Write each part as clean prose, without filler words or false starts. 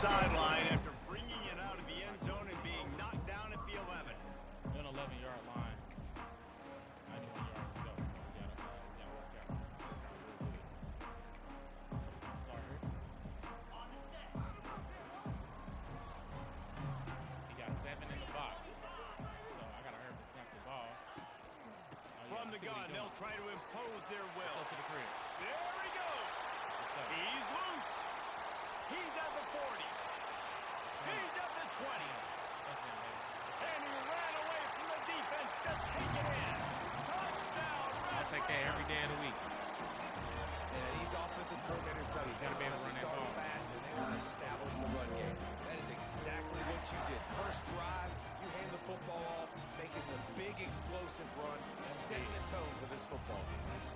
sideline after bringing it out of the end zone and being knocked down at the 11. An 11-yard line. 91 yards to go. So we gotta work out real good. So we're gonna start here. He got 7 in the box. So I gotta hurry up and snap the ball. From the gun, they'll try to impose their will. Let's go to the crib. There he goes. He's loose. He's at the 40. He's at the 20. And he ran away from the defense to take it in. Touchdown, Red I'll take that every day of the week. And these offensive coordinators tell you they want to start fast and they want to establish the run game. That is exactly what you did. First drive, you hand the football off, making the big explosive run, setting the tone for this football game.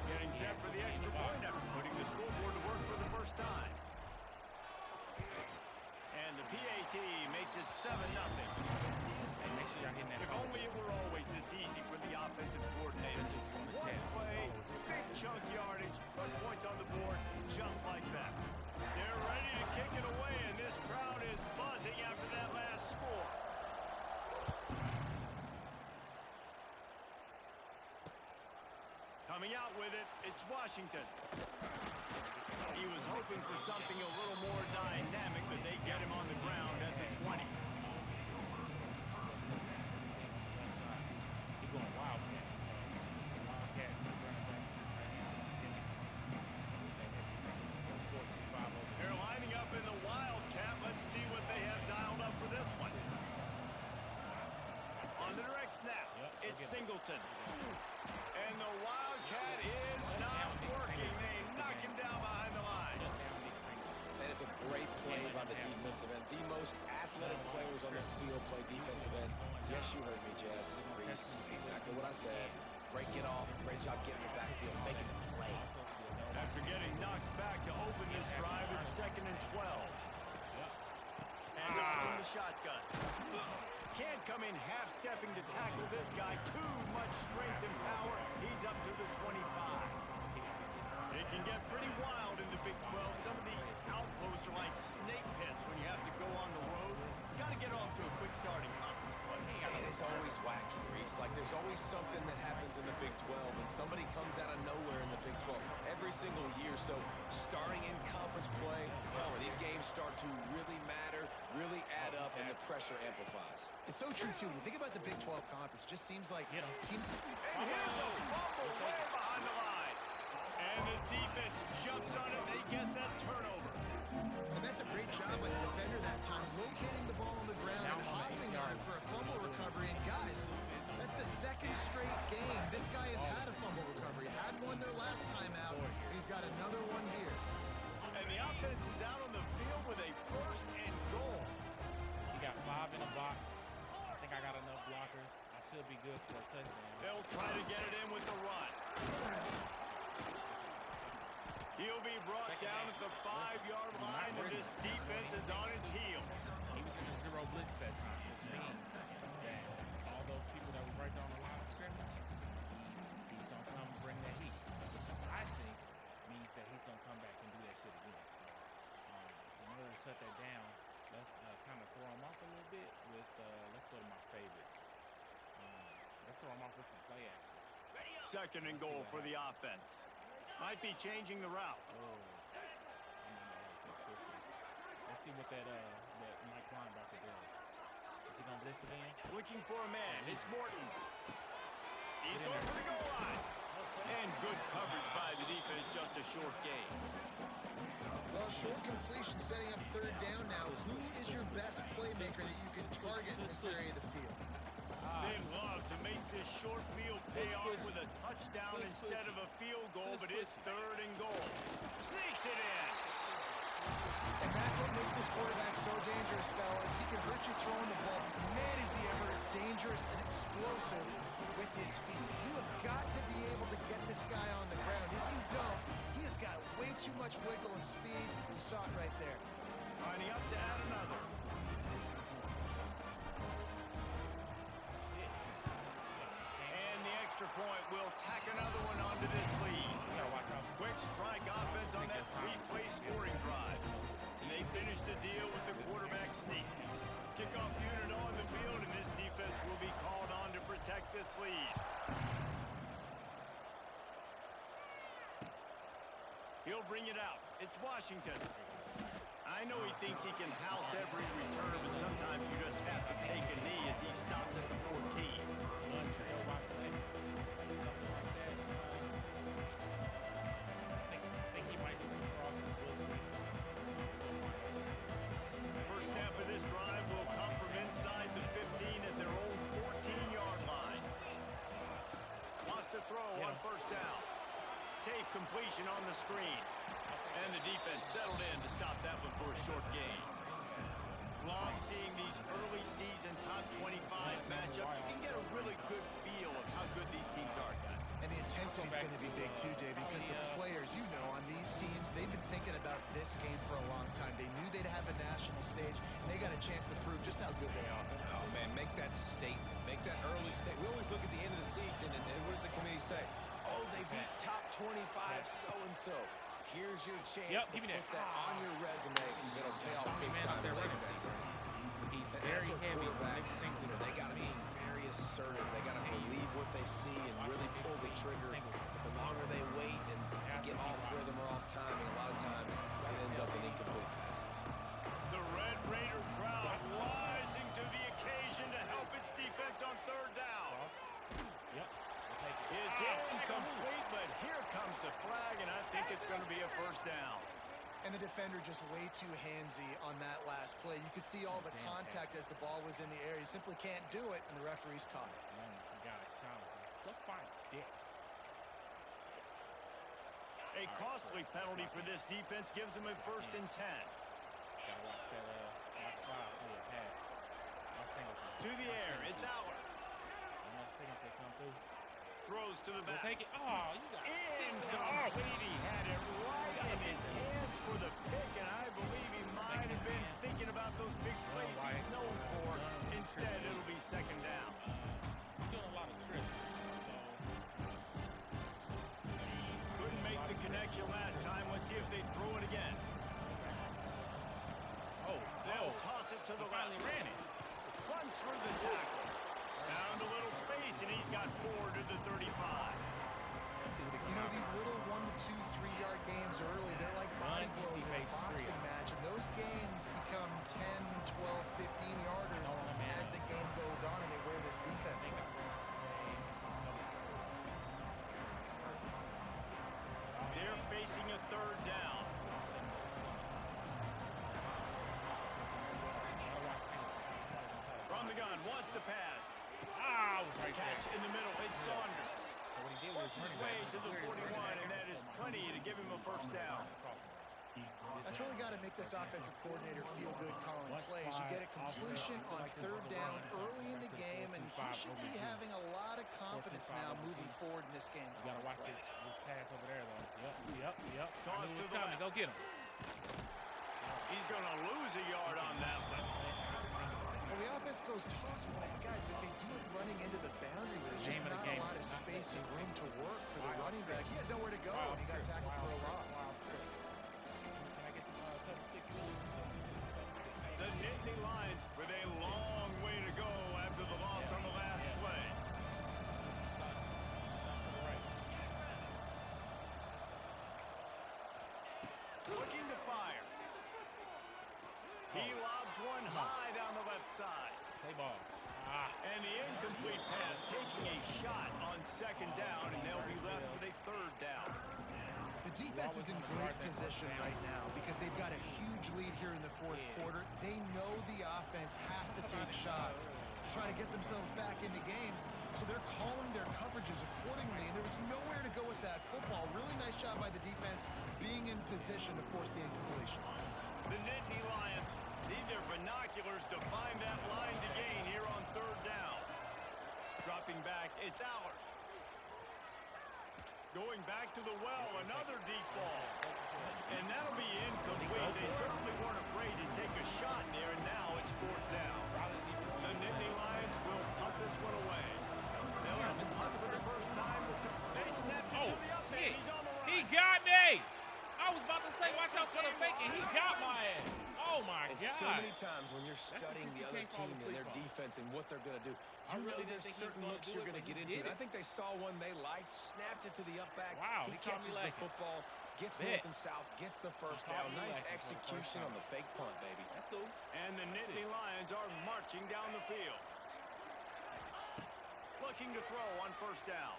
Getting set for the extra point after putting the scoreboard to work for the first time. And the PAT makes it 7-0. Hey, make sure y'all hitting that. If only it were always this easy for the offensive coordinator. One play, big chunk yardage, put points on the board just like that. They're ready to kick it away, and this crowd is buzzing after that last score. Coming out with it, it's Washington. He was hoping for something a little more dynamic, but they get him on the ground at the 20. He's going wildcat. So this is wildcat, 2 running backs right now. They're lining up in the wildcat. Let's see what they have dialed up for this one. On the direct snap, it's Singleton. And the wildcat is not working. They knock him down behind the line. That is a great play by the defensive end. The most athletic players on the field play defensive end. Yes, you heard me, Jess. Reese, exactly what I said. Great get off. Great job getting the backfield, making the play. After getting knocked back to open this drive, it's 2nd and 12. And off from the shotgun. Can't come in half-stepping to tackle this guy. Too much strength and power. He's up to the 25. It can get pretty wild in the Big 12. Some of these outposts are like snake pits when you have to go on the road. Got to get off to a quick starting conference play. It is always wacky, Reese. Like, there's always something that happens in the Big 12, and somebody comes out of nowhere in the Big 12 every single year. So, starting in conference play, these games start to really matter, really add up, and the pressure amplifies. It's so true, too. When you think about the Big 12 conference, it just seems like teams... And here's a fumble way behind the line. And the defense jumps on it. They get that turnover. And that's a great job by the defender that time, locating the ball on the ground and hopping on it for a fumble recovery. And guys, that's the 2nd straight game. This guy has had a fumble recovery. Had one there last time out, and he's got another one here. And the offense is out on the field with a 1st and goal. He got 5 in the box. I think I got enough blockers. I should be good for a touchdown. They'll try to get it in with the run. He'll be brought down at the 5-yard line, and this defense is on its heels. He was in a 0 blitz that time, which means that all those people that were right there on the line of scrimmage, he's going to come bring that heat. Which I think means that he's going to come back and do that shit again. So in order to shut that down, let's kind of throw him off a little bit with, let's go to my favorites. Let's throw him off with some play action. 2nd and goal for the offense. Might be changing the route. Let's see what that Mike linebacker does. Is he gonna blitz again? Looking for a man. It's Morton. He's going for the goal line. And good coverage by the defense. Just a short gain. Well, short completion setting up 3rd down now. Who is your best playmaker that you can target in this area of the field? They'd love to make this short field pay off with a touchdown instead of a field goal, but it's 3rd and goal. Sneaks it in. And that's what makes this quarterback so dangerous, fellas. He can hurt you throwing the ball. Man, is he ever dangerous and explosive with his feet. You have got to be able to get this guy on the ground. If you don't, he has got way too much wiggle and speed. You saw it right there. Lining up to add another. Point will tack another one onto this lead. Quick strike offense on that 3-play scoring drive. deal with the quarterback sneak. Kickoff unit on the field, and this defense will be called on to protect this lead. He'll bring it out. It's Washington. I know he thinks he can house every return, but sometimes you just have to take a knee as he stopped at the 14. First snap of this drive will come from inside the 15 at their own 14-yard line. Wants to throw on first down. Safe completion on the screen. And the defense settled in to stop that one for a short gain. Love seeing these early season top 25 matchups. You can get a really good feel of how good these teams are, guys. And the intensity is going to be big too, Dave, because the players, you know, on these teams, they've been thinking about this game for a long time. They knew they'd have a national stage, and they got a chance to prove just how good they are. Oh, man, make that statement. Make that early statement. We always look at the end of the season, and what does the committee say? Oh, they beat top 25 so-and-so. Here's your chance to put that on your resume. It'll pay off big time in the season. And that's what quarterbacks, you know, they got to be very assertive. They got to believe what they see and really pull the trigger. But the longer they wait and get off rhythm or off timing, a lot of times it ends up in incomplete passes. The Red Raider crowd rising to the occasion to help its defense on third down. It's incomplete, but here comes the flag, and I think it's going to be a first down. And the defender just way too handsy on that last play. You could see all the contact as the ball was in the air. He simply can't do it, and the referee's caught it. A costly penalty for this defense gives them a 1st and 10. To the air, it's Aller. Throws to the back. Take it. Oh, you got incomplete. He had it right in his hands for the pick, and I believe he might have been thinking about those big plays he's known for. Instead, it'll be 2nd down. Doing a lot of trips. Couldn't make the connection last time. Let's see if they throw it again. They'll toss it to the left. Ran it. Runs through the tackle. Found a little space, and he's got 4 to the 35. You know, these little 1 to 2, 3-yard gains early, they're like body blows in a boxing match, and those gains become 10, 12, 15-yarders as the game goes on, and they wear this defense down. They're facing a 3rd down. From the gun, wants to pass. Catch in the middle, it's Saunders. Works his way to the 41, and that is plenty to give him a 1st down. That's really got to make this offensive coordinator feel good calling plays. You get a completion on 3rd down early in the game, and he should be having a lot of confidence now moving forward in this game. You got to watch this pass over there, though. Yep. Toss to the left. Go get him. He's going to lose a yard on that one. Well, the offense goes toss play, but guys, they do it running into the boundary where there's just not a lot of space and room to work for the running back. He had nowhere to go, and he got tackled for a loss. The Nittany Lions with a long way to go after the loss on the last play. Looking to fire. He lobs one high down the left side. Play ball. And the incomplete pass taking a shot on 2nd down, and they'll be left with a 3rd down. The defense is in great position right now because they've got a huge lead here in the 4th quarter. They know the offense has to take shots to try to get themselves back in the game. So they're calling their coverages accordingly, and there was nowhere to go with that football. Really nice job by the defense being in position to force the incompletion. The Nittany Lions need their binoculars to find that line to gain here on 3rd down. Dropping back, it's Aller. Going back to the well, another deep ball. And that'll be incomplete. They certainly weren't afraid to take a shot there, and now it's 4th down. The Nittany Lions will punt this one away. They'll have to punt for the first time. They snapped it to the up man. He's on the run. He got me. I was about to say, watch out for the fake, and he got my ass. Oh, my many times when you're studying the other team and their defense and what they're going to do, you know there's certain looks you're going to get into. And I think they saw one they liked, snapped it to the up back. Wow, he catches the football, gets north and south, gets the first down. Nice execution on the fake punt, baby. That's cool. And the Nittany Lions are marching down the field. Looking to throw on first down.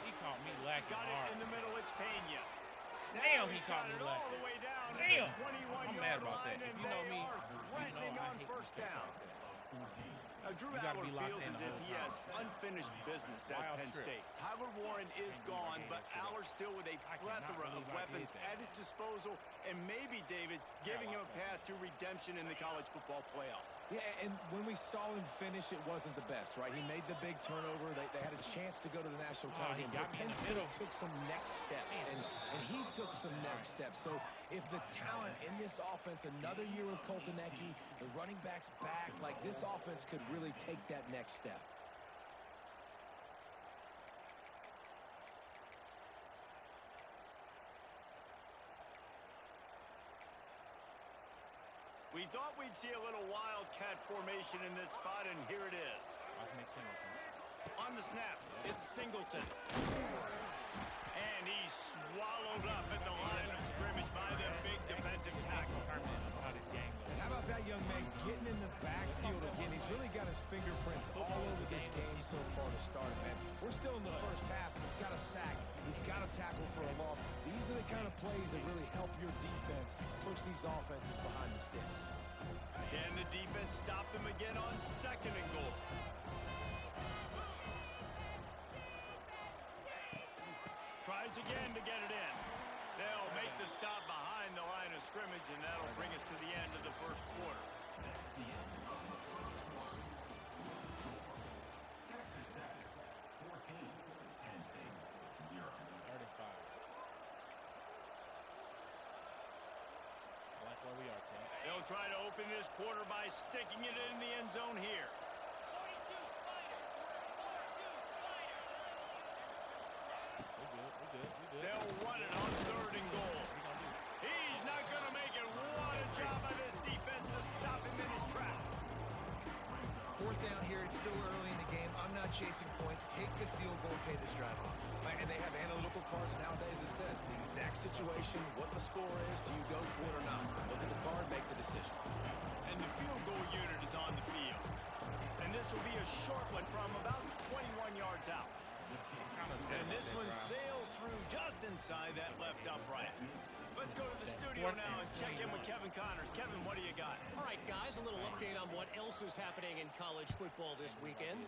He caught me lacking Got it hard. in the middle, it's Pena. Damn, he He's caught got me it all lacking. the way down Damn. to the 21-yard I'm mad about line, that. If and you know they me, are you threatening know I on hate first mistakes down. like that. Drew You gotta Aller be locked feels in as the if whole he time. has unfinished business at Wild Penn State. trips. Tyler Warren is gone, but Aller still with a cannot plethora of believe I weapons did that. at his disposal, and maybe, David, giving him a path to redemption in the college football playoff. Yeah, and when we saw him finish, it wasn't the best, right? He made the big turnover. They had a chance to go to the national title game, but Penn State took some next steps, and he took some next steps. So if the talent in this offense, another year with Koltanecki, the running backs back, like this offense could really take that next step. We thought we'd see a little wildcat formation in this spot, and here it is. On the snap, it's Singleton. And he's swallowed up at the line of scrimmage by the big defensive tackle. How about that young man getting in the backfield again? He's really got his fingerprints all over this game so far to start, man. We're still in the first half, and he's got a sack. He's got a tackle for a loss. These are the kind of plays that really help your defense push these offenses behind the sticks. Can the defense stop them again on 2nd and goal? Tries again to get it in. They'll make the stop behind the line of scrimmage, and that'll bring us to the end of the first quarter. They'll try to open this quarter by sticking it in the end zone here. They'll run it on 3rd and goal. He's not going to make it. What a job by this defense to stop him in his tracks. 4th down here. It's still early in the game. I'm not chasing points. Take the field goal, pay this drive off. And they have analytical cards nowadays that says the exact situation, what the score is, do you go for it or not? Look at the card, make the decision. And the field goal unit is on the field. And this will be a short one from about 21 yards out. And this one sails through just inside that left upright. Let's go to the studio now and check in with Kevin Connors. Kevin, what do you got? All right, guys, a little update on what else is happening in college football this weekend.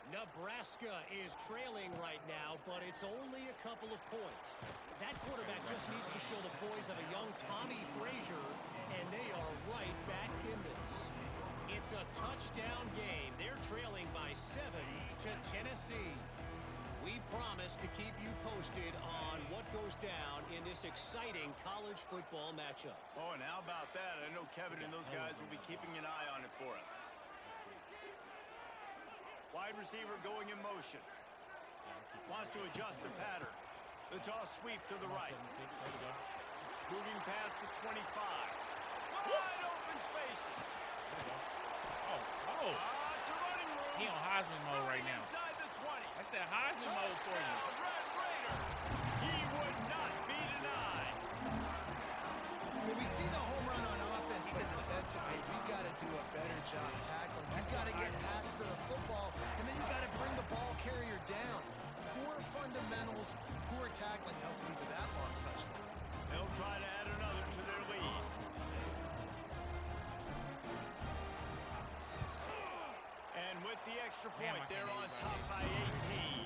Nebraska is trailing right now, but it's only a couple of points. That quarterback just needs to show the poise of a young Tommy Frazier, and they are right back in this. It's a touchdown game. They're trailing by 7 to Tennessee. We promise to keep you posted on what goes down in this exciting college football matchup. Oh, and how about that? I know Kevin and those guys will be keeping an eye on it for us. Wide receiver going in motion. Wants to adjust the pattern. The toss sweep to the right. Moving past the 25. Wide open spaces. It's a running room. He on Heisman mode right now. Inside the 20. That's that Heisman mode for you. Red Raider. He would not be denied. Well, we see the home run on offense, but defensively, we've got to do a better job tackling. You've got to get hats to the football, and then you've got to bring the ball carrier down. Poor fundamentals, poor tackling helped lead to that long touchdown. They'll try to add another to their lead. And with the extra point, they're on top by 18.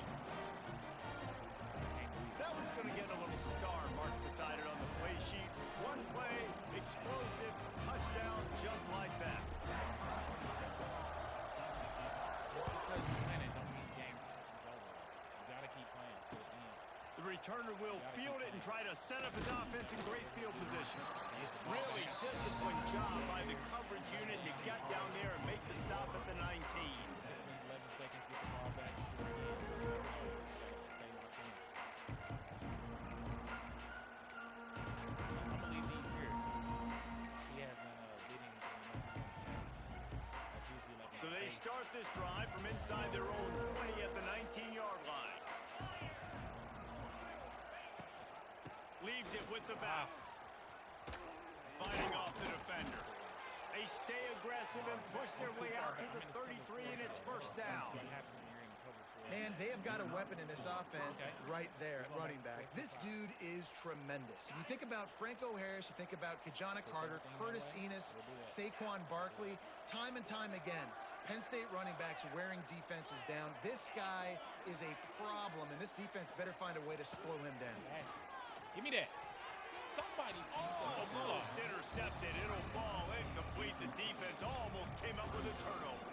That one's going to get a little star marked beside it on the play sheet. One play, explosive, touchdown, just like that. The returner will field it and try to set up his offense in great field position. Really disciplined job by the coverage unit to get down there and make the stop at the 19. 11 seconds, get the ball back. I'm going to leave these here. He hasn't did anything They start this drive from inside their own 20 at the 19-yard line. Leaves it with the back. Fighting off the defender. They stay aggressive and push their way out to the 33, and it's first down. Man, they have got a weapon in this offense right there at running back. This dude is tremendous. And you think about Franco Harris, you think about Kajana Carter, Curtis Enos, Saquon Barkley, time and time again, Penn State running backs wearing defenses down. This guy is a problem, and this defense better find a way to slow him down. Give me that. Somebody almost intercepted. It'll fall incomplete. The defense almost came up with a turnover.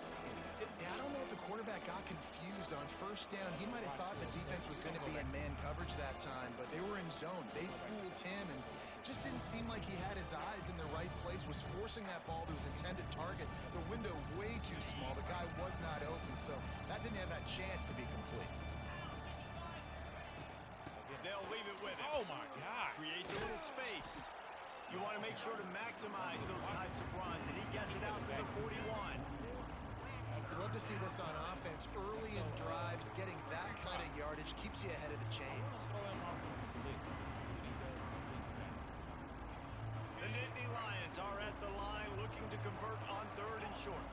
Yeah, I don't know if the quarterback got confused on first down. He might have thought the defense was going to be in man coverage that time, but they were in zone. They fooled him and just didn't seem like he had his eyes in the right place, was forcing that ball to his intended target. The window way too small. The guy was not open, so that didn't have that chance to be complete. They'll leave it with him. Oh, my God. Creates a little space. You want to make sure to maximize those types of runs, and he gets it out to the 41. You love to see this on offense. Early in drives, getting that kind of yardage keeps you ahead of the chains. The Nittany Lions are at the line looking to convert on 3rd and short.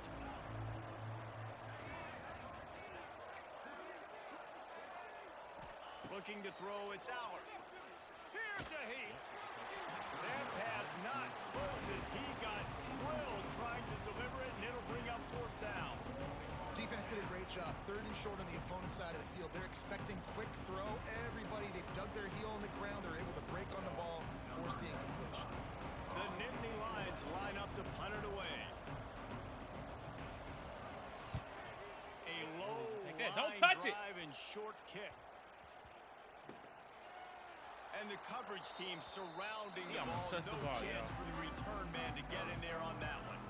Looking to throw, it's Allard. Here's a heat. That pass not closes. He got drilled trying to deliver it, and it'll bring up 4th down. Defense did a great job. 3rd and short on the opponent's side of the field. They're expecting quick throw. Everybody, they dug their heel on the ground. They're able to break on the ball, force the incompletion. The Nittany Lions line up to punt it away. A low line drive and short kick. And the coverage team surrounding the ball. No chance for the return man to get in there on that one.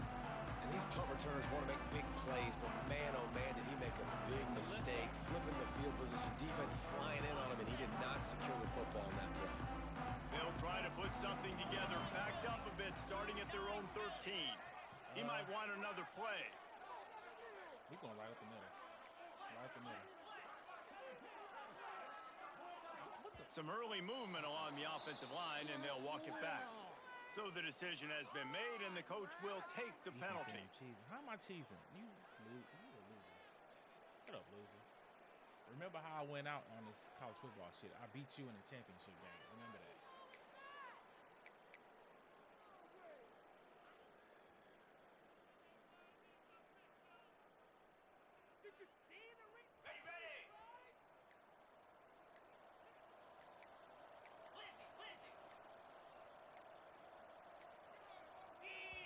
And these punt returners want to make big plays, but man, oh man, did he make a big mistake. Flipping the field position, defense flying in on him, and he did not secure the football on that play. They'll try to put something together, backed up a bit, starting at their own 13. He might want another play. We're going right up the middle. Right up the middle. Some early movement along the offensive line, and they'll walk it back. So the decision has been made, and the coach will take the penalty. How am I cheesing? You a loser. Shut up, loser. Remember how I went out on this college football shit? I beat you in the championship game. Remember that. Did you see the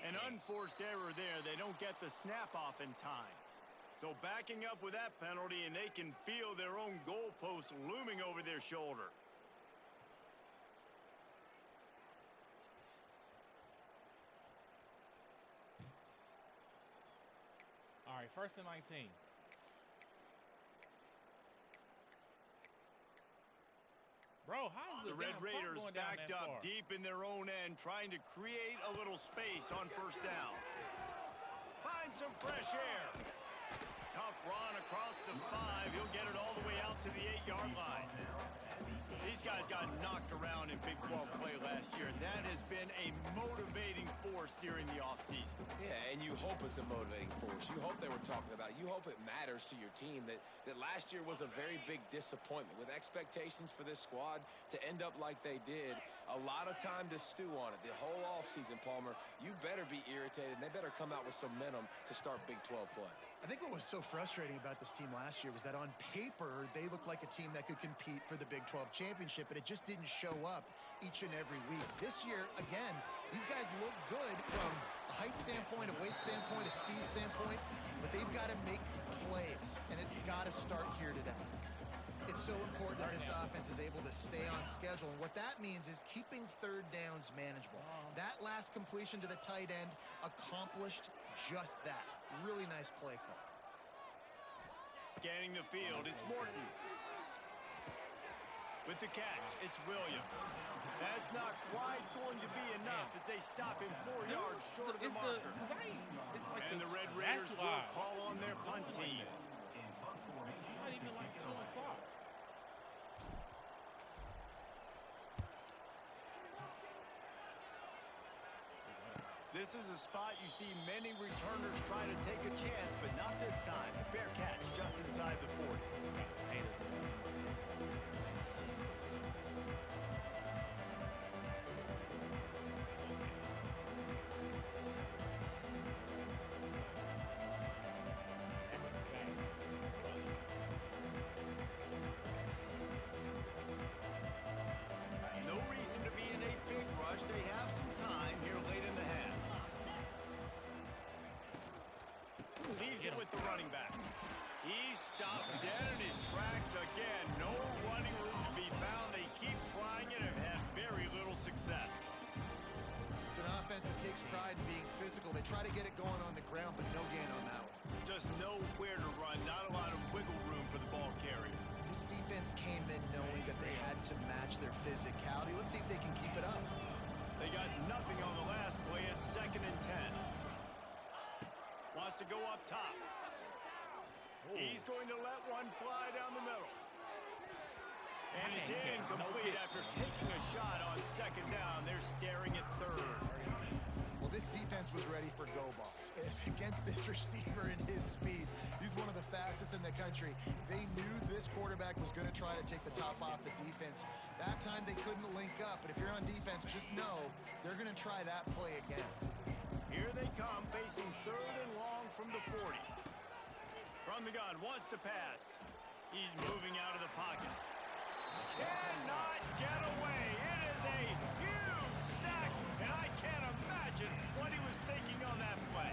An unforced error there. They don't get the snap off in time. So backing up with that penalty, and they can feel their own goalpost looming over their shoulder. All right, 1st and 19. Bro, how's the Red Raiders backed up deep in their own end, trying to create a little space on 1st down. Find some fresh air. Tough run across the 5. He'll get it all the way out to the 8-yard line. These guys got knocked around in Big 12 play last year, and that has been a motivating force during the offseason. Yeah, and you hope it's a motivating force. You hope they were talking about it. You hope it matters to your team that last year was a very big disappointment. With expectations for this squad to end up like they did, a lot of time to stew on it. The whole offseason, Palmer, you better be irritated, and they better come out with some momentum to start Big 12 play. I think what was so frustrating about this team last year was that on paper, they looked like a team that could compete for the Big 12 championship, but it just didn't show up each and every week. This year, again, these guys look good from a height standpoint, a weight standpoint, a speed standpoint, but they've got to make plays, and it's got to start here today. It's so important that this offense is able to stay on schedule, and what that means is keeping 3rd downs manageable. That last completion to the tight end accomplished just that. Really nice play call. Scanning the field, it's Morton. With the catch, it's Williams. That's not quite going to be enough as they stop him 4 yards short of the marker. And the Red Raiders will call on their punt team. Not even like 2 o'clock. This is a spot you see many returners try to take a chance, but not this time. A fair catch just inside the 40. Got some haters in there. No reason to be in a big rush. They have some time here late in the half. Leaves it with the running back. He's stopped dead in his tracks again. No running room to be found. They keep trying it and have very little success. It's an offense that takes pride in being physical. They try to get it going on the ground, but no gain on that one. Just nowhere to run. Not a lot of wiggle room for the ball carrier. This defense came in knowing that they had to match their physicality. Let's see if they can keep it up. They got nothing on the last play. It's 2nd and 10. Wants to go up top. He's going to let one fly down the middle. And it's incomplete after taking a shot on 2nd down. They're staring at 3rd. Well, this defense was ready for go balls. Against this receiver and his speed, he's one of the fastest in the country. They knew this quarterback was going to try to take the top off the defense. That time they couldn't link up, but if you're on defense, just know they're going to try that play again. Here they come, facing 3rd and long from the 40. From the gun, wants to pass. He's moving out of the pocket. Cannot get away. It is a huge sack, and I can't imagine what he was thinking on that play.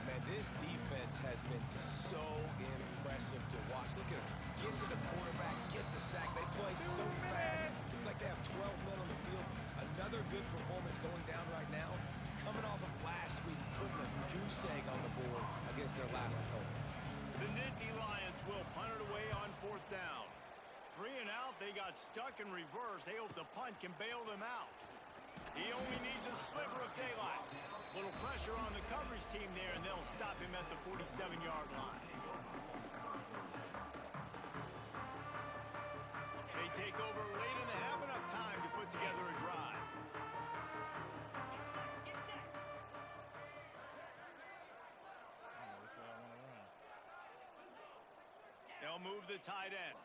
Man, this defense has been so impressive to watch. Look at them. Get to the quarterback, get the sack. They play so fast. It's like they have 12 men on the field. Another good performance going down right now. Coming off of last week, putting a goose egg on the board against their last opponent. The Nittany Lions will punt it away on 4th down. 3 and out, they got stuck in reverse. They hope the punt can bail them out. He only needs a sliver of daylight. Little pressure on the coverage team there, and they'll stop him at the 47-yard line. They take over late in the half, enough time to put together a drive. They'll move the tight end.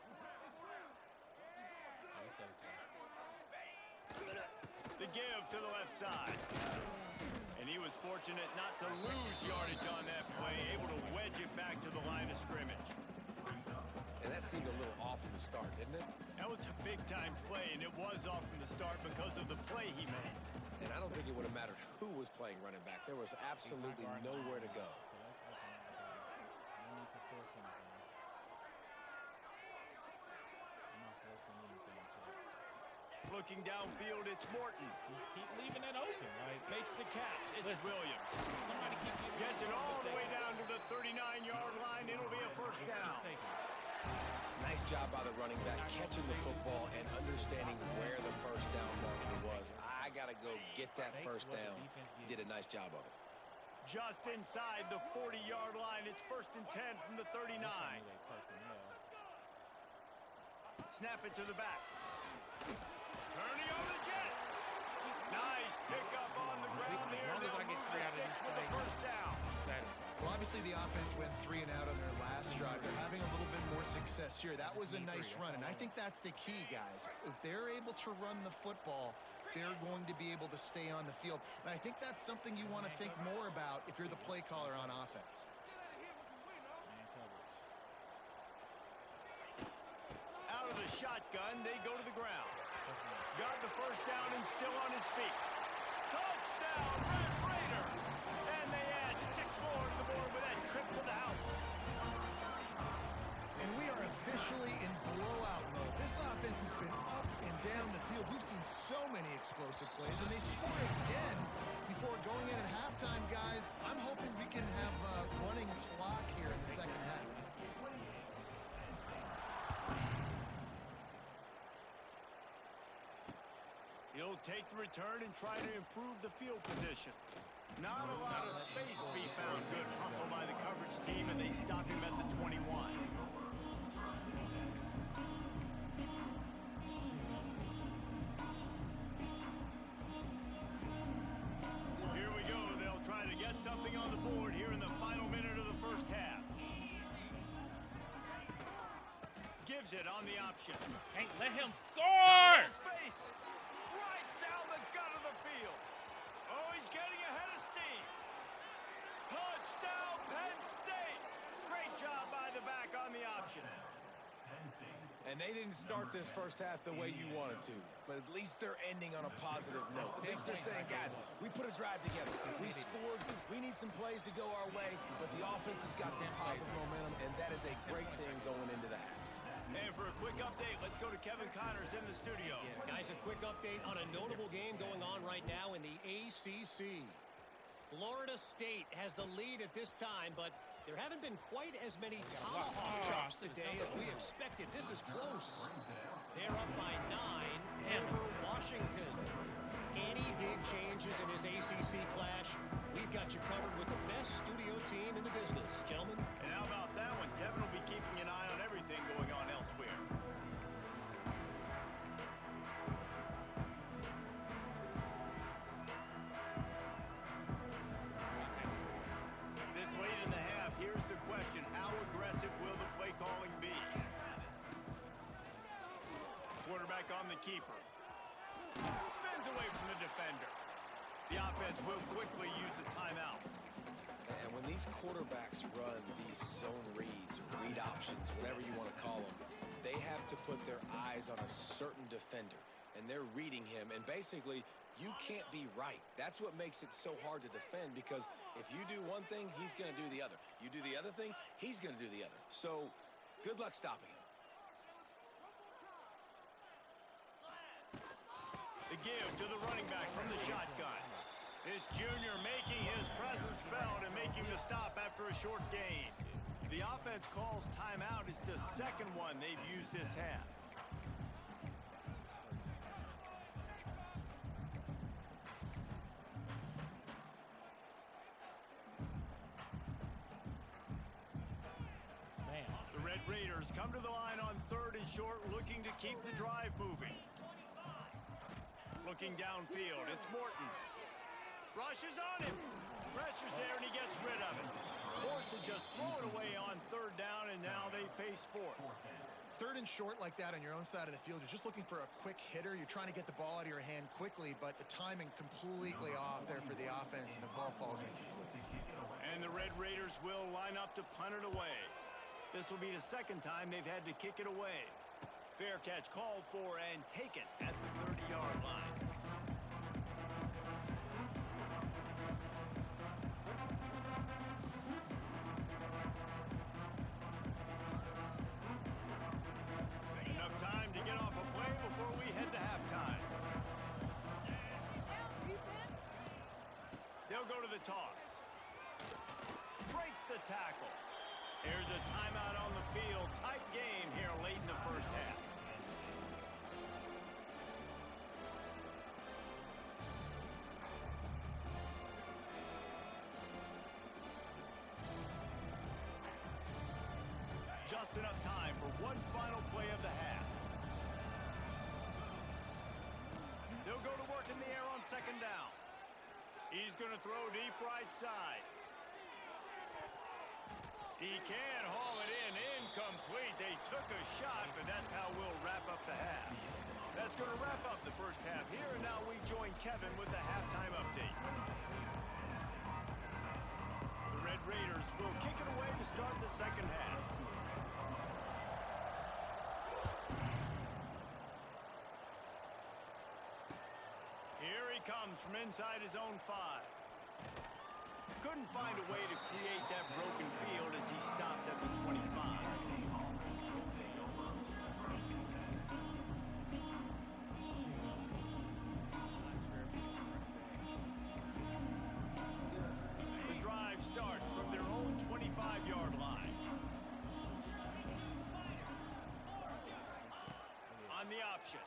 The give to the left side. And he was fortunate not to lose yardage on that play, able to wedge it back to the line of scrimmage. And that seemed a little off from the start, didn't it? That was a big-time play, and it was off from the start because of the play he made. And I don't think it would have mattered who was playing running back. There was absolutely nowhere to go. So let's open up. No need to force anything. I'm not forcing anything, Chuck. Looking downfield, it's Morton. Just keep leaving it open. Like, Makes the catch. It's Williams. somebody keep giving Gets it all the way down to the 39-yard line. It'll be a first down. Nice job by the running back, catching the football and understanding where the first down marker was. I got to go get that first down. He did a nice job of it. Just inside the 40-yard line. It's 1st and 10 from the 39. Snap it to the back. Turning over the Jets. Nice pickup on the ground there. They'll move the sticks with the first down. Well, obviously the offense went 3 and out on their last drive. They're having a little bit more success here. That was a nice run, and I think that's the key, guys. If they're able to run the football, they're going to be able to stay on the field. And I think that's something you want to think more about if you're the play caller on offense. Out of the shotgun, they go to the ground. Got the first down and still on his feet. Touchdown, Red Raiders! And they add 6 more to the board with that trip to the house. And we are officially in blowout mode. This offense has been up and down the field. We've seen so many explosive plays, and they score again before going in at halftime, guys. I'm hoping we can have a running clock here in the second half. He'll take the return and try to improve the field position. Not a lot of space to be found. Good hustle by the coverage first team, and they stop him at the 21. Here we go. They'll try to get something on the board here in the final minute of the first half. Gives it on the option. Hey, let him score! Space. Right down the gut of the field. Oh, he's getting ahead of steam. Touchdown, Penn State. Great job by the back on the option. And they didn't start this first half the way you wanted to, but at least they're ending on a positive note. At least they're saying, guys, we put a drive together. We scored. We need some plays to go our way, but the offense has got some positive momentum, and that is a great thing going into the half. And for a quick update, let's go to Kevin Connors in the studio. Guys, a quick update on a notable game going on right now in the ACC. Florida State has the lead at this time, but there haven't been quite as many tomahawk chops today as we expected. This is close. They're up by 9 over Washington. Any big changes in this ACC clash, we've got you covered with the best studio team in the business, gentlemen. And how about that one? Kevin will be keeping an eye on everything going on elsewhere. This late in the half, here's the question. How aggressive will the play calling be? Quarterback on the keeper. Spins away from the defender. The offense will quickly use a timeout. And when these quarterbacks run these zone reads, read options, whatever you want to call them, they have to put their eyes on a certain defender, and they're reading him, and basically you can't be right. That's what makes it so hard to defend, because if you do one thing, he's going to do the other. You do the other thing, he's going to do the other. So good luck stopping him. The give to the running back from the shotgun. This junior making his presence felt and making the stop after a short gain. The offense calls timeout. It's the second one they've used this half. The Red Raiders come to the line on 3rd and short, looking to keep the drive moving. Looking downfield, it's Morton. Rushes on him. Pressure's there, and he gets rid of it. Forced to just throw it away on 3rd down, and now they face 4th. 3rd and short like that on your own side of the field, you're just looking for a quick hitter. You're trying to get the ball out of your hand quickly, but the timing completely off there for the offense, and the ball falls incomplete. And the Red Raiders will line up to punt it away. This will be the second time they've had to kick it away. Fair catch called for and taken at the 30-yard line. Enough time to get off a play before we head to halftime. They'll go to the toss. Breaks the tackle. There's a timeout on the field. Tight game here late in the first half. Just enough time for one final play of the half. They'll go to work in the air on 2nd down. He's going to throw deep right side. He can haul it in, incomplete. They took a shot, but that's how we'll wrap up the half. That's going to wrap up the first half here, and now we join Kevin with the halftime update. The Red Raiders will kick it away to start the second half. Here he comes from inside his own 5. Couldn't find a way to create that broken field as he stopped at the 25. The drive starts from their own 25-yard line. On the option.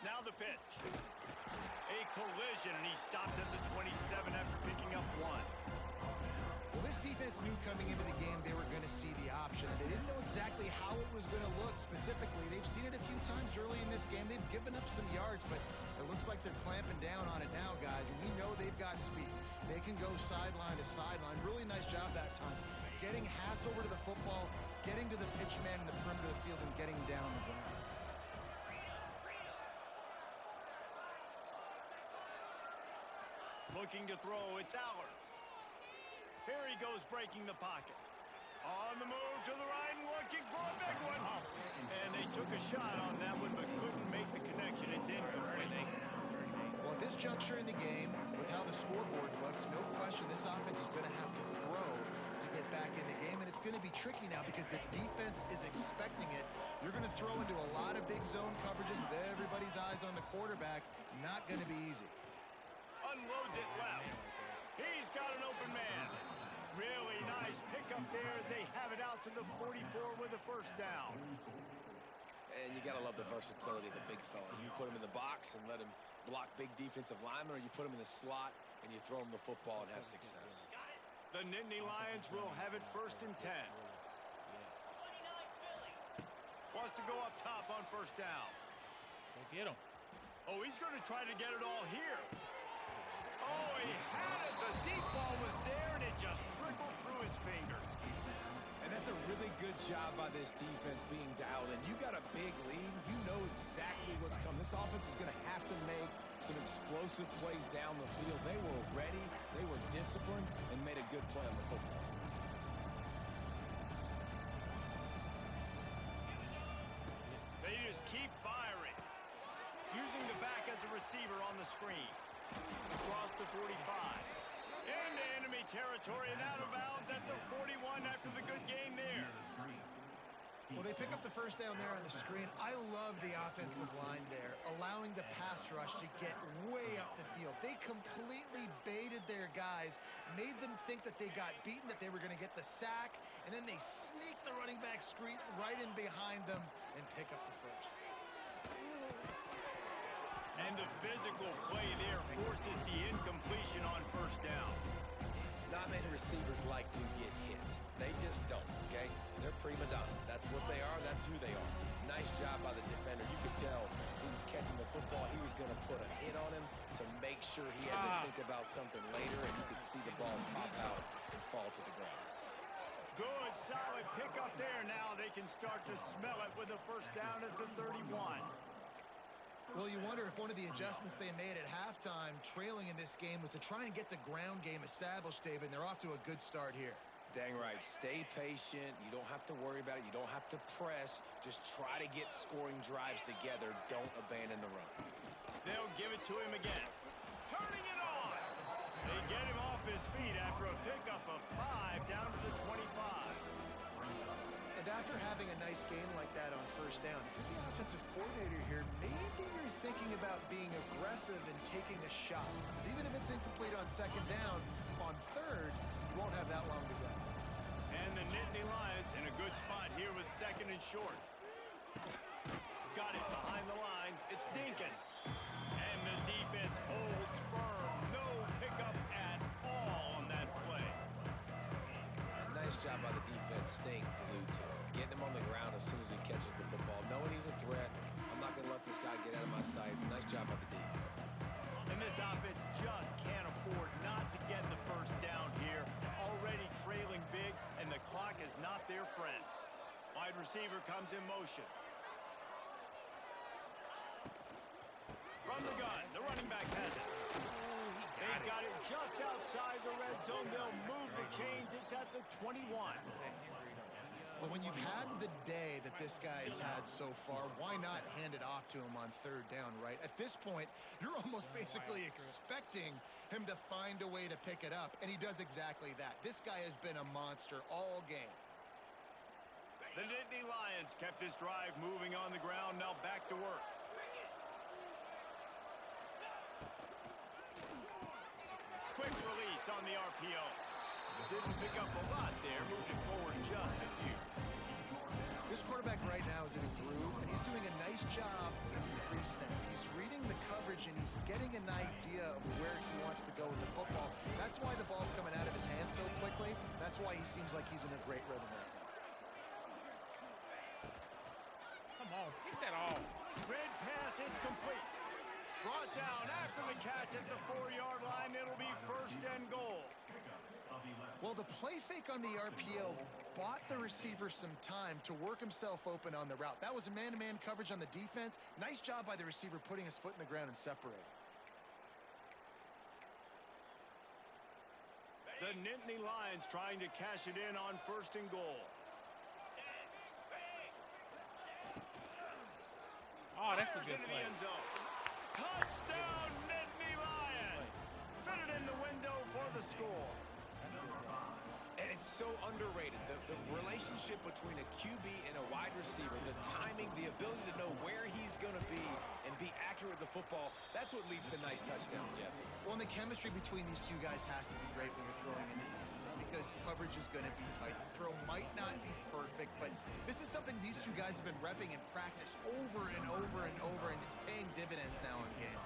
Now the pitch. A collision, and he stopped at the 27 after picking up 1. Well, this This defense knew coming into the game they were going to see the option, and they didn't know exactly how it was going to look specifically. They've seen it a few times early in this game. They've given up some yards, but it looks like they're clamping down on it now, guys, and we know they've got speed. They can go sideline to sideline. Really nice job that time. Getting hats over to the football, getting to the pitch man in the perimeter of the field, and getting down the ground. Looking to throw, it's Aller. Here he goes breaking the pocket. On the move to the right and looking for a big one. And they took a shot on that one but couldn't make the connection. It's incomplete. Well, at this juncture in the game, with how the scoreboard looks, no question this offense is going to have to throw to get back in the game. And it's going to be tricky now because the defense is expecting it. You're going to throw into a lot of big zone coverages with everybody's eyes on the quarterback. Not going to be easy. Unloads it left. He's got an open man. Really nice pickup there as they have it out to the 44 with a first down. And you got to love the versatility of the big fella. You put him in the box and let him block big defensive linemen, or you put him in the slot and you throw him the football and have success. The Nittany Lions will have it 1st and 10. Wants to go up top on first down. Go get him. Oh, he's going to try to get it all here. Oh, he had it. The deep ball was there, and it just trickled through his fingers. And that's a really good job by this defense being dialed in. You got a big lead. You know exactly what's coming. This offense is going to have to make some explosive plays down the field. They were ready. They were disciplined and made a good play on the football. They just keep firing. Using the back as a receiver on the screen. Across the 45. Into enemy territory and out of bounds at the 41 after the good gain there. Well, they pick up the first down there on the screen. I love the offensive line there, allowing the pass rush to get way up the field. They completely baited their guys, made them think that they got beaten, that they were going to get the sack, and then they sneak the running back screen right in behind them and pick up the first. And the physical play there forces the incompletion on first down. Not many receivers like to get hit. They just don't, okay? They're prima donnas. That's what they are. That's who they are. Nice job by the defender. You could tell he was catching the football. He was going to put a hit on him to make sure he had to think about something later, and you could see the ball pop out and fall to the ground. Good, solid pickup there. Now they can start to smell it with a first down at the 31. Well, you wonder if one of the adjustments they made at halftime, trailing in this game, was to try and get the ground game established, David, and they're off to a good start here. Dang right. Stay patient. You don't have to worry about it. You don't have to press. Just try to get scoring drives together. Don't abandon the run. They'll give it to him again. Turning it on. They get him off his feet after a pickup of 5 down to the 25. And after having a nice game like that on first down, if you're the offensive coordinator here, maybe you're thinking about being aggressive and taking a shot. Because even if it's incomplete on second down, on third, you won't have that long to go. And the Nittany Lions in a good spot here with 2nd and short. Got it behind the line. It's Dinkins. And the defense holds firm. No pickup at all on that play. Nice job by the defense staying glued to him. Getting him on the ground as soon as he catches the football. Knowing he's a threat. I'm not going to let this guy get out of my sights. Nice job by the D. And this offense just can't afford not to get the first down here. Already trailing big, and the clock is not their friend. Wide receiver comes in motion. From the gun, the running back has it. They've got it just outside the red zone. They'll move the chains. It's at the 21. Well, when you've had the day that this guy has had so far, why not hand it off to him on third down, right? At this point, you're almost basically expecting him to find a way to pick it up, and he does exactly that. This guy has been a monster all game. The Nittany Lions kept this drive moving on the ground. Now back to work. Quick release on the RPO. Didn't pick up a lot there, moving forward just a few. This quarterback right now is in a groove, and he's doing a nice job in the pre-snap. He's reading the coverage, and he's getting an idea of where he wants to go with the football. That's why the ball's coming out of his hands so quickly. That's why he seems like he's in a great rhythm right now. Come on, pick that off. Red pass, it's complete. Brought down after the catch at the 4-yard line. It'll be 1st and goal. Well, the play fake on the RPO bought the receiver some time to work himself open on the route. That was a man-to-man coverage on the defense. Nice job by the receiver putting his foot in the ground and separating. The Nittany Lions trying to cash it in on 1st and goal. Oh, that's a good Into the play. end zone. Touchdown, Nittany Lions. Fitted in the window for the score. And it's so underrated. The relationship between a QB and a wide receiver, the timing, the ability to know where he's going to be and be accurate with the football, that's what leads to nice touchdowns, Jesse. Well, and the chemistry between these two guys has to be great when you're throwing in the end zone because coverage is going to be tight. The throw might not be perfect, but this is something these two guys have been repping in practice over and over and over, and it's paying dividends now in game.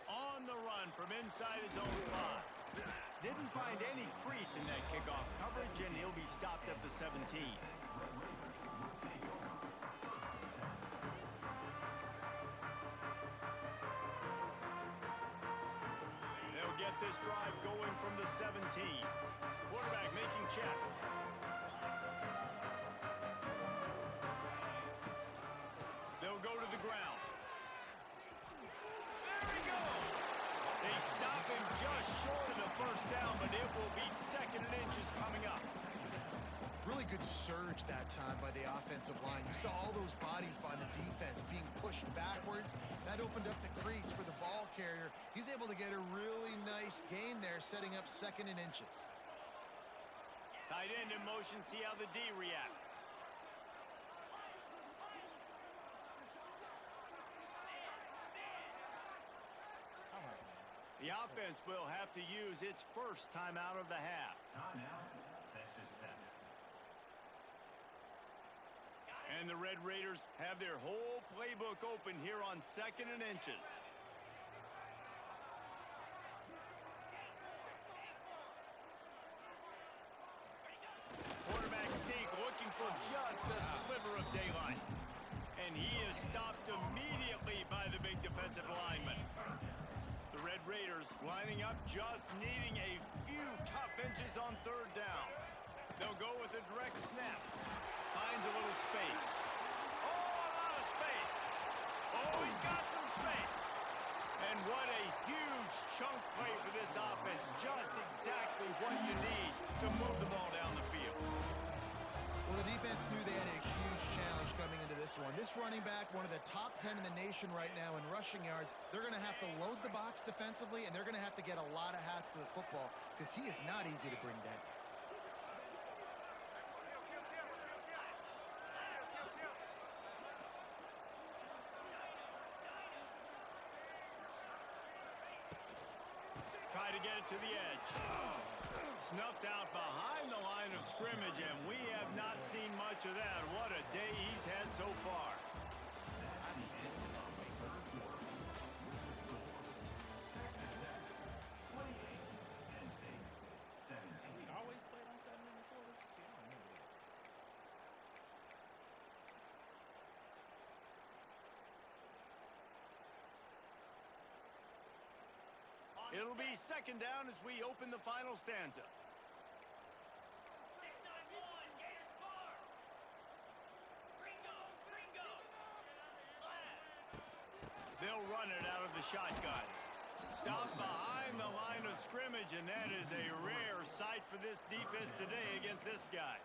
On the run from inside his own 5. Didn't find any crease in that kickoff coverage, and he'll be stopped at the 17. They'll get this drive going from the 17. Quarterback making checks. They'll go to the ground. There he goes. They stop him just short of the 1st down, but it will be 2nd and inches coming up. Really good surge that time by the offensive line. You saw all those bodies by the defense being pushed backwards. That opened up the crease for the ball carrier. He's able to get a really nice gain there, setting up 2nd and inches. Tight end in motion, see how the D reacts. The offense will have to use its 1st timeout of the half. And the Red Raiders have their whole playbook open here on 2nd and inches. Quarterback sneak looking for just a sliver of daylight. And he is stopped immediately by the big defensive lineman. The Red Raiders lining up, just needing a few tough inches on 3rd down. They'll go with a direct snap. Finds a little space. Oh, a lot of space. Oh, he's got some space. And what a huge chunk play for this offense. Just exactly what you need to move the ball down the field. Well, the defense knew they had a huge challenge coming into this one. This running back, one of the top 10 in the nation right now in rushing yards, they're going to have to load the box defensively, and they're going to have to get a lot of hats to the football because he is not easy to bring down. Try to get it to the edge. Snuffed out behind the line of scrimmage, and we have not seen much of that. What a day he's had so far. Always played on 7 and 4. I don't remember that. It'll be 2nd down as we open the final stanza. They'll run it out of the shotgun. Stop behind the line of scrimmage, and that is a rare sight for this defense today against this guy.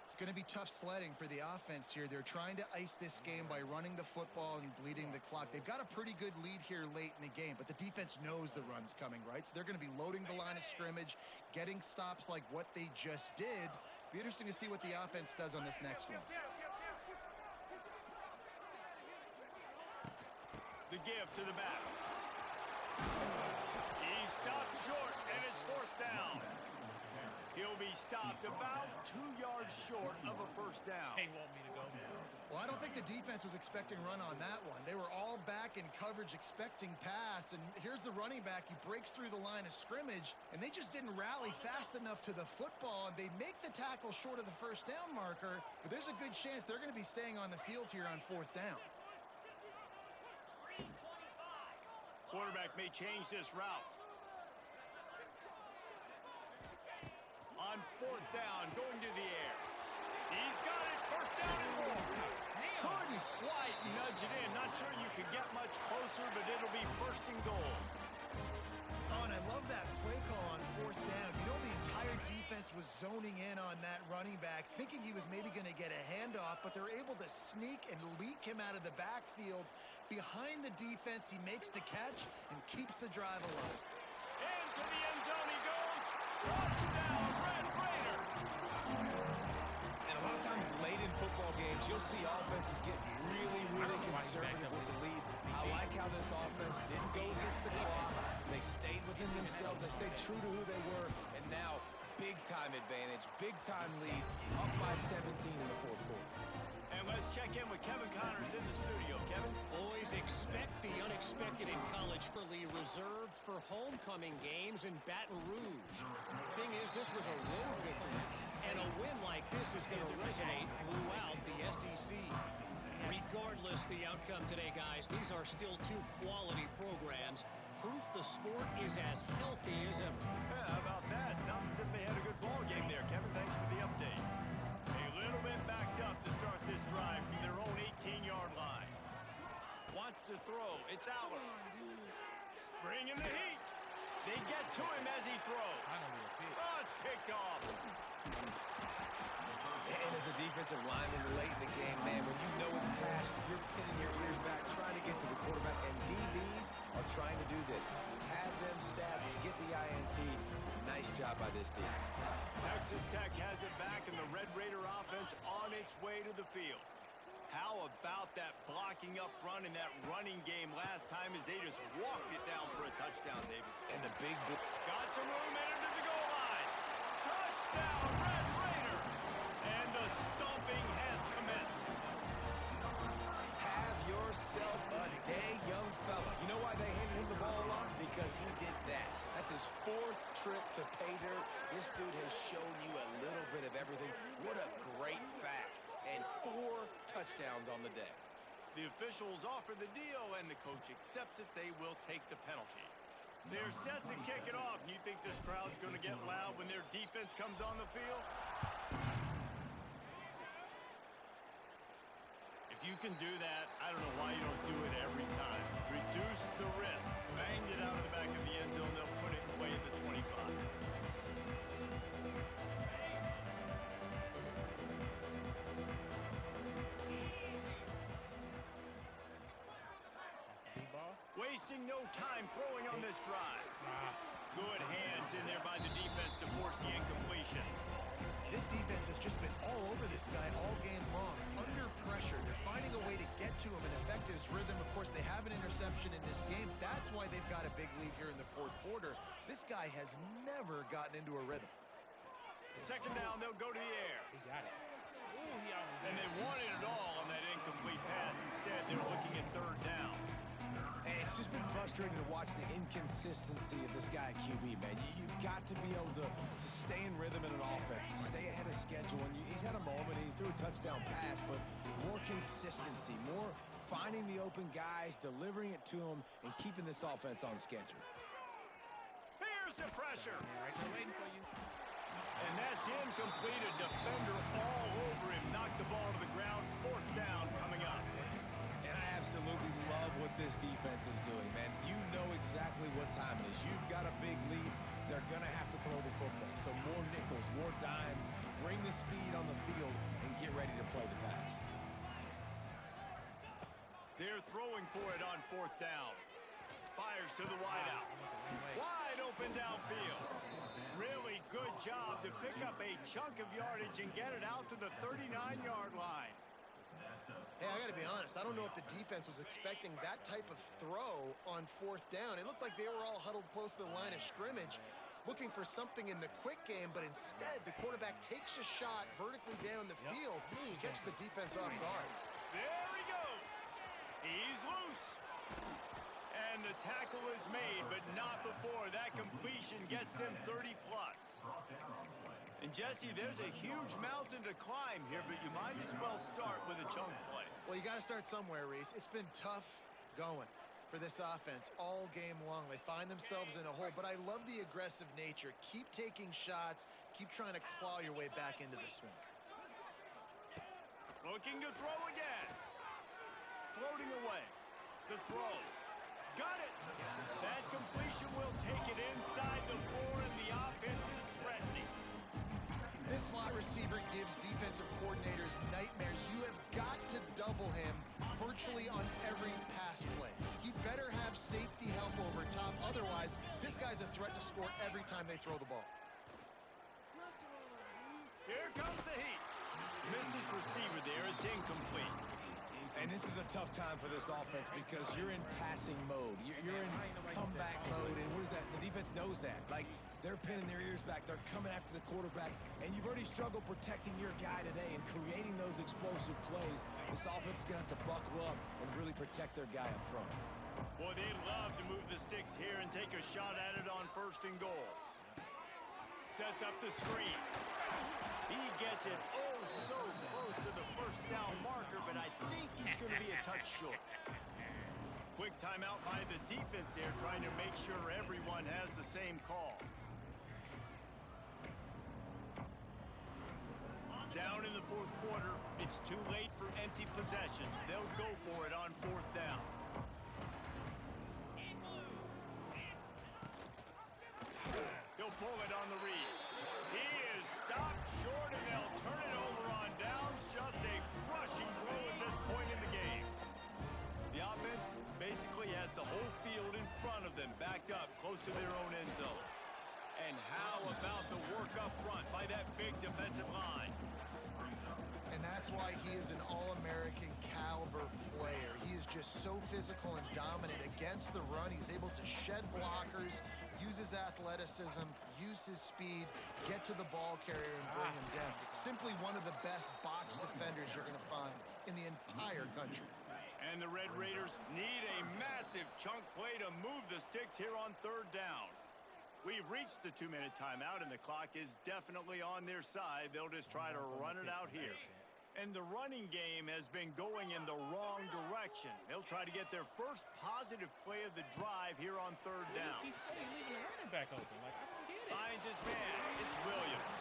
It's going to be tough sledding for the offense here. They're trying to ice this game by running the football and bleeding the clock. They've got a pretty good lead here late in the game, but the defense knows the run's coming, right? So they're going to be loading the line of scrimmage, getting stops like what they just did. Be interesting to see what the offense does on this next one. The give to the back. He stopped short, and it's 4th down. He'll be stopped about 2 yards short of a first down. They want me to go now. Well, I don't think the defense was expecting run on that one. They were all back in coverage expecting pass, and here's the running back. He breaks through the line of scrimmage, and they just didn't rally fast enough to the football, and they make the tackle short of the first down marker, but there's a good chance they're going to be staying on the field here on 4th down. Quarterback may change this route. On 4th down, going to the air. He's got it. First down and 4. Couldn't quite nudge it in. Not sure you could get much closer, but it'll be 1st and goal. Oh, and I love that play call on 4th down. You know, the entire defense was zoning in on that running back, thinking he was maybe going to get a handoff, but they're able to sneak and leak him out of the backfield. Behind the defense, he makes the catch and keeps the drive alive. Into the end zone he goes. Touchdown, Red Raiders. And a lot of times late in football games, you'll see offenses get really conservative with the lead. I like how this offense didn't go against the clock. They stayed within themselves. They stayed true to who they were. And now, big-time advantage, big-time lead, up by 17 in the 4th quarter. And let's check in with Kevin Connors in the studio. Kevin? Boys, expect the unexpected in college fully reserved for homecoming games in Baton Rouge. Thing is, this was a road victory, and a win like this is going to resonate throughout the SEC. Regardless the outcome today, guys, these are still 2 quality programs. Proof the sport is as healthy as ever. Yeah, how about that? Sounds as if they had a good ball game there. Kevin, thanks for the update. A little bit backed up to start this drive from their own 18-yard line. Wants to throw. It's Aller. Bringing the heat. They get to him as he throws. Oh, it's picked off. And as a defensive lineman late in the game, man, when you know it's pass, you're pinning your ears back, trying to get to the quarterback, and DBs are trying to do this. Pad them stats and get the INT. Nice job by this team. Texas Tech has it back, and the Red Raider offense on its way to the field. How about that blocking up front in that running game last time as they just walked it down for a touchdown, David? And the big... Got some room in to the goal line. Touchdown, Red Raiders! And the stomping has commenced. Have yourself a day, young fella. You know why they handed him the ball a lot? Because he did that. That's his 4th trip to pay dirt. This dude has shown you a little bit of everything. What a great back. And 4 touchdowns on the day. The officials offer the deal, and the coach accepts it. They will take the penalty. They're set to kick it off, and you think this crowd's going to get loud when their defense comes on the field? If you can do that, I don't know why you don't do it every time. Reduce the risk. Banged it out of the back of the end zone. They'll put it away at the 25. Wasting no time throwing on this drive. Good hands in there by the defense to force the incompletion. This defense has just been all over this guy all game long. Under pressure, they're finding a way to get to him and affect his rhythm. Of course, they have an interception in this game. That's why they've got a big lead here in the 4th quarter. This guy has never gotten into a rhythm. Second down, they'll go to the air. He got it. Ooh, he almost And they wanted it all on that incomplete pass. Instead, they're looking at 3rd down. And it's just been frustrating to watch the inconsistency of this guy at QB, man. You've got to be able to stay in rhythm in an offense, to stay ahead of schedule. And he's had a moment, and he threw a touchdown pass, but more consistency, more finding the open guys, delivering it to them, and keeping this offense on schedule. Here's the pressure. right there waiting for you. And that's incomplete. A defender all over him. Knocked the ball to the ground. 4th down coming up. And I absolutely love what this defense is doing, man. You know exactly what time it is. You've got a big lead. They're going to have to throw the football. So more nickels, more dimes. Bring the speed on the field and get ready to play the pass. They're throwing for it on 4th down. Fires to the wideout. Wide open downfield. Really good job to pick up a chunk of yardage and get it out to the 39-yard line. Hey, I got to be honest. I don't know if the defense was expecting that type of throw on 4th down. It looked like they were all huddled close to the line of scrimmage, looking for something in the quick game, but instead the quarterback takes a shot vertically down the field, gets the defense off guard. There he goes. He's loose. And the tackle is made, but not before that completion gets them 30+. And Jesse, there's a huge mountain to climb here, but you might as well start with a chunk play. Well, you got to start somewhere, Reese. It's been tough going for this offense all game long. They find themselves in a hole, but I love the aggressive nature. Keep taking shots. Keep trying to claw your way back into this one. Looking to throw again. Floating away. The throw. Got it. That completion will take it inside the 4, and the offense is threatening. This slot receiver gives defensive coordinators nightmares. You have got to double him virtually on every pass play. He better have safety help over top. Otherwise, this guy's a threat to score every time they throw the ball. Here comes the heat. Missed his receiver there. It's incomplete. And this is a tough time for this offense because you're in passing mode. You're in comeback mode, and where's that? The defense knows that. Like, they're pinning their ears back. They're coming after the quarterback, and you've already struggled protecting your guy today and creating those explosive plays. This offense is going to have to buckle up and really protect their guy up front. Boy, they'd love to move the sticks here and take a shot at it on 1st and goal. Sets up the screen. He gets it so close to the 1st down marker, but I think he's going to be a touch short. Quick timeout by the defense there, trying to make sure everyone has the same call. Down in the 4th quarter, it's too late for empty possessions. They'll go for it on 4th down. He'll pull it on the read. He is stopped short, and they'll turn it over on downs. Just a crushing blow at this point in the game. The offense basically has the whole field in front of them, backed up close to their own end zone. And how about the work up front by that big defensive line? And that's why he is an All-American caliber player. He is just so physical and dominant against the run. He's able to shed blockers, use his athleticism, use his speed, get to the ball carrier and bring him down. Simply one of the best box defenders you're going to find in the entire country. And the Red Raiders need a massive chunk play to move the sticks here on 3rd down. We've reached the 2-minute timeout, and the clock is definitely on their side. They'll just try to run it out here. And the running game has been going in the wrong direction. They'll try to get their first positive play of the drive here on 3rd down. He's leaving the running back open. Like, I don't get it. Finds his man. It's Williams.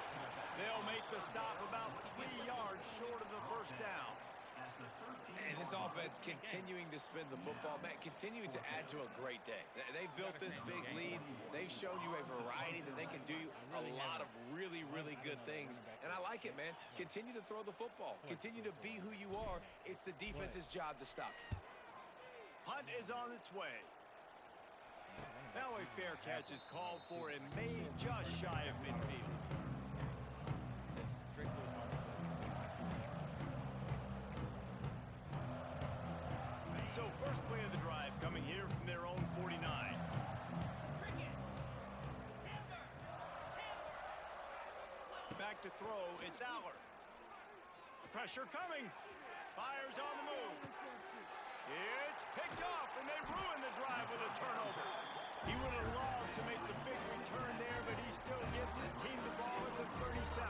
They'll make the stop about 3 yards short of the 1st down. And this offense continuing to spin the football, man, continuing to add to a great day. They've built this big lead. They've shown you a variety that they can do a lot of really, really good things. And I like it, man. Continue to throw the football. Continue to be who you are. It's the defense's job to stop you. Punt is on its way. Now a fair catch is called for and made just shy of midfield. Just strictly So first play of the drive coming here from their own 49. Back to throw, it's Aller. Pressure coming. Fires on the move. It's picked off, and they ruin the drive with a turnover. He would have loved to make the big return there, but he still gives his team the ball at the 37.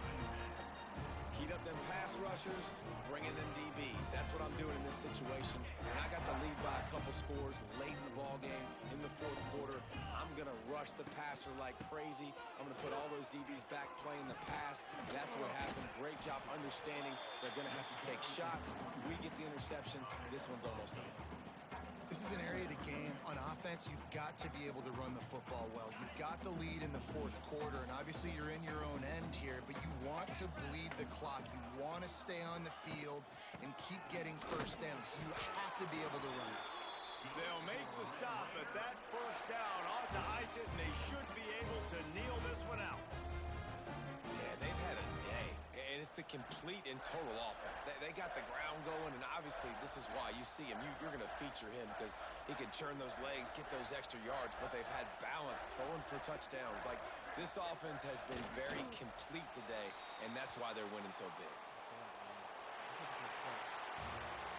Heat up them pass rushers, bring in them DBs. That's what I'm doing in this situation. And I got the lead by a couple scores late in the ball game in the 4th quarter. I'm going to rush the passer like crazy. I'm going to put all those DBs back playing the pass. That's what happened. Great job understanding they're going to have to take shots. We get the interception. This one's almost over. This is an area of the game. On offense, you've got to be able to run the football well. You've got the lead in the 4th quarter, and obviously you're in your own end here, but you want to bleed the clock. You want to stay on the field and keep getting 1st down, so you have to be able to run it. They'll make the stop, but that 1st down ought to ice it, and they should be able to kneel this one out. Yeah, they've had a day. And it's the complete and total offense. They got the ground going, and obviously this is why you see him. You're going to feature him because he can churn those legs, get those extra yards, but they've had balance, throwing for touchdowns. Like, this offense has been very complete today, and that's why they're winning so big.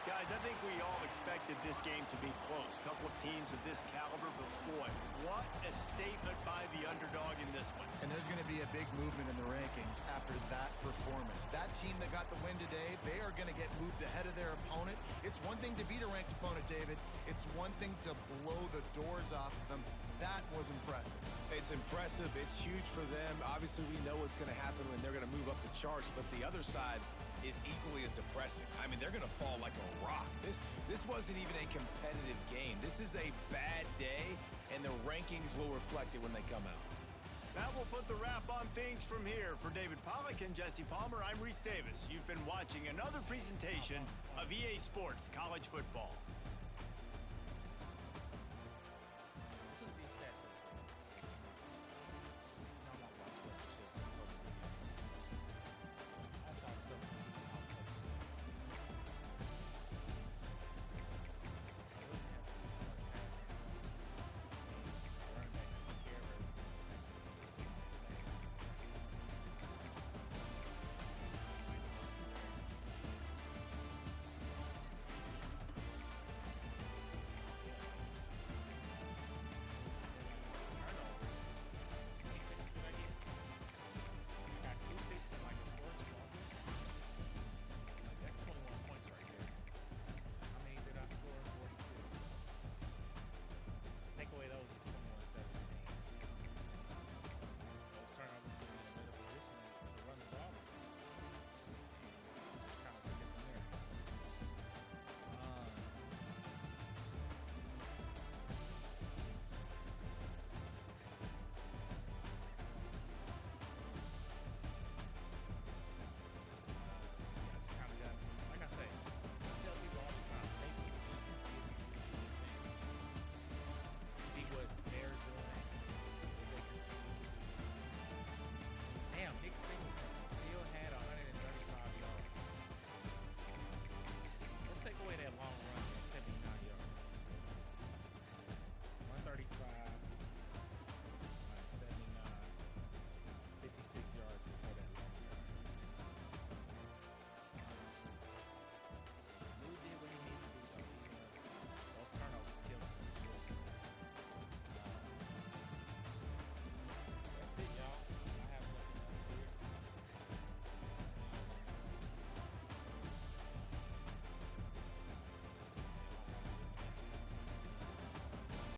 Guys, I think we all expected this game to be close. Couple of teams of this caliber, but boy, what a statement by the underdog in this one. And there's going to be a big movement in the rankings after that performance. That team that got the win today, they are going to get moved ahead of their opponent. It's one thing to beat a ranked opponent, David. It's one thing to blow the doors off of them. That was impressive. It's impressive. It's huge for them. Obviously, we know what's going to happen when they're going to move up the charts, but the other side is equally as depressing. I mean, they're going to fall like a rock. This wasn't even a competitive game. This is a bad day, and the rankings will reflect it when they come out. That will put the wrap on things from here. For David Pollack and Jesse Palmer, I'm Reese Davis. You've been watching another presentation of EA Sports College Football.